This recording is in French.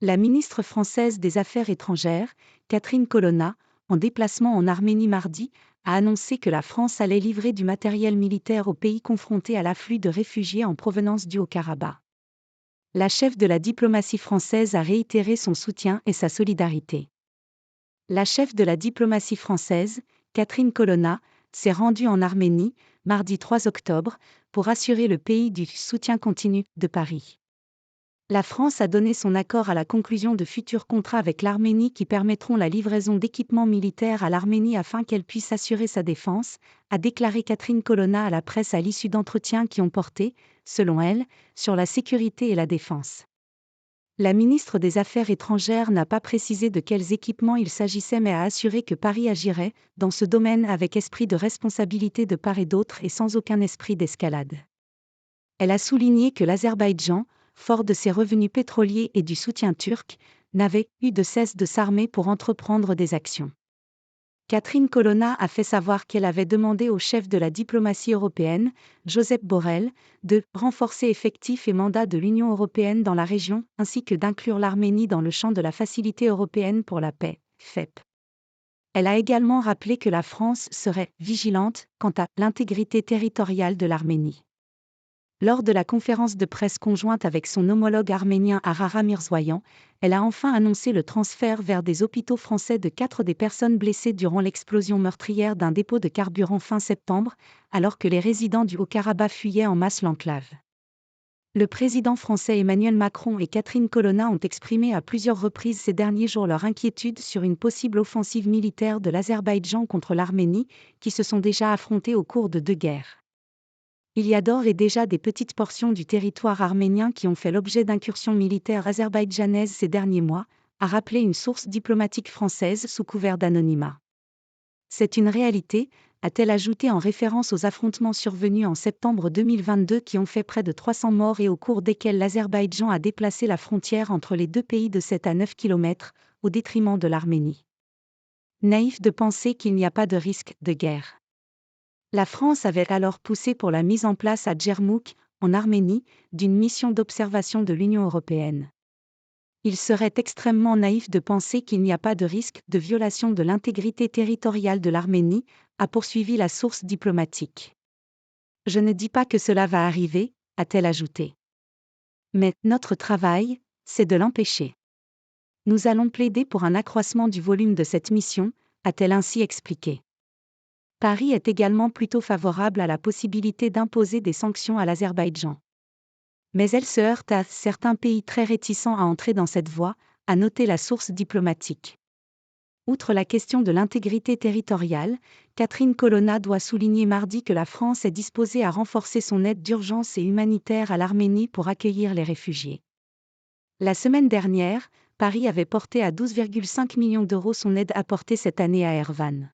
La ministre française des Affaires étrangères, Catherine Colonna, en déplacement en Arménie mardi, a annoncé que la France allait livrer du matériel militaire au pays confronté à l'afflux de réfugiés en provenance du Haut-Karabakh. La chef de la diplomatie française a réitéré son soutien et sa solidarité. La chef de la diplomatie française, Catherine Colonna, s'est rendue en Arménie, mardi 3 octobre, pour assurer le pays du soutien continu de Paris. La France a donné son accord à la conclusion de futurs contrats avec l'Arménie qui permettront la livraison d'équipements militaires à l'Arménie afin qu'elle puisse assurer sa défense, a déclaré Catherine Colonna à la presse à l'issue d'entretiens qui ont porté, selon elle, sur la sécurité et la défense. La ministre des Affaires étrangères n'a pas précisé de quels équipements il s'agissait mais a assuré que Paris agirait, dans ce domaine avec esprit de responsabilité de part et d'autre et sans aucun esprit d'escalade. Elle a souligné que l'Azerbaïdjan, fort de ses revenus pétroliers et du soutien turc, n'avait eu de cesse de s'armer pour entreprendre des actions. Catherine Colonna a fait savoir qu'elle avait demandé au chef de la diplomatie européenne, Josep Borrell, de renforcer effectifs et mandats de l'Union européenne dans la région, ainsi que d'inclure l'Arménie dans le champ de la Facilité européenne pour la paix, FEP. Elle a également rappelé que la France serait vigilante quant à l'intégrité territoriale de l'Arménie. Lors de la conférence de presse conjointe avec son homologue arménien Arara Mirzoyan, elle a enfin annoncé le transfert vers des hôpitaux français de 4 des personnes blessées durant l'explosion meurtrière d'un dépôt de carburant fin septembre, alors que les résidents du Haut-Karabakh fuyaient en masse l'enclave. Le président français Emmanuel Macron et Catherine Colonna ont exprimé à plusieurs reprises ces derniers jours leur inquiétude sur une possible offensive militaire de l'Azerbaïdjan contre l'Arménie, qui se sont déjà affrontés au cours de 2 guerres. Il y a d'ores et déjà des petites portions du territoire arménien qui ont fait l'objet d'incursions militaires azerbaïdjanaises ces derniers mois, a rappelé une source diplomatique française sous couvert d'anonymat. C'est une réalité, a-t-elle ajouté en référence aux affrontements survenus en septembre 2022 qui ont fait près de 300 morts et au cours desquels l'Azerbaïdjan a déplacé la frontière entre les deux pays de 7 à 9 km, au détriment de l'Arménie. Naïf de penser qu'il n'y a pas de risque de guerre. La France avait alors poussé pour la mise en place à Djermouk, en Arménie, d'une mission d'observation de l'Union européenne. Il serait extrêmement naïf de penser qu'il n'y a pas de risque de violation de l'intégrité territoriale de l'Arménie, a poursuivi la source diplomatique. Je ne dis pas que cela va arriver, a-t-elle ajouté. Mais notre travail, c'est de l'empêcher. Nous allons plaider pour un accroissement du volume de cette mission, a-t-elle ainsi expliqué. Paris est également plutôt favorable à la possibilité d'imposer des sanctions à l'Azerbaïdjan. Mais elle se heurte à certains pays très réticents à entrer dans cette voie, a noté la source diplomatique. Outre la question de l'intégrité territoriale, Catherine Colonna doit souligner mardi que la France est disposée à renforcer son aide d'urgence et humanitaire à l'Arménie pour accueillir les réfugiés. La semaine dernière, Paris avait porté à 12,5 millions d'euros son aide apportée cette année à Erevan.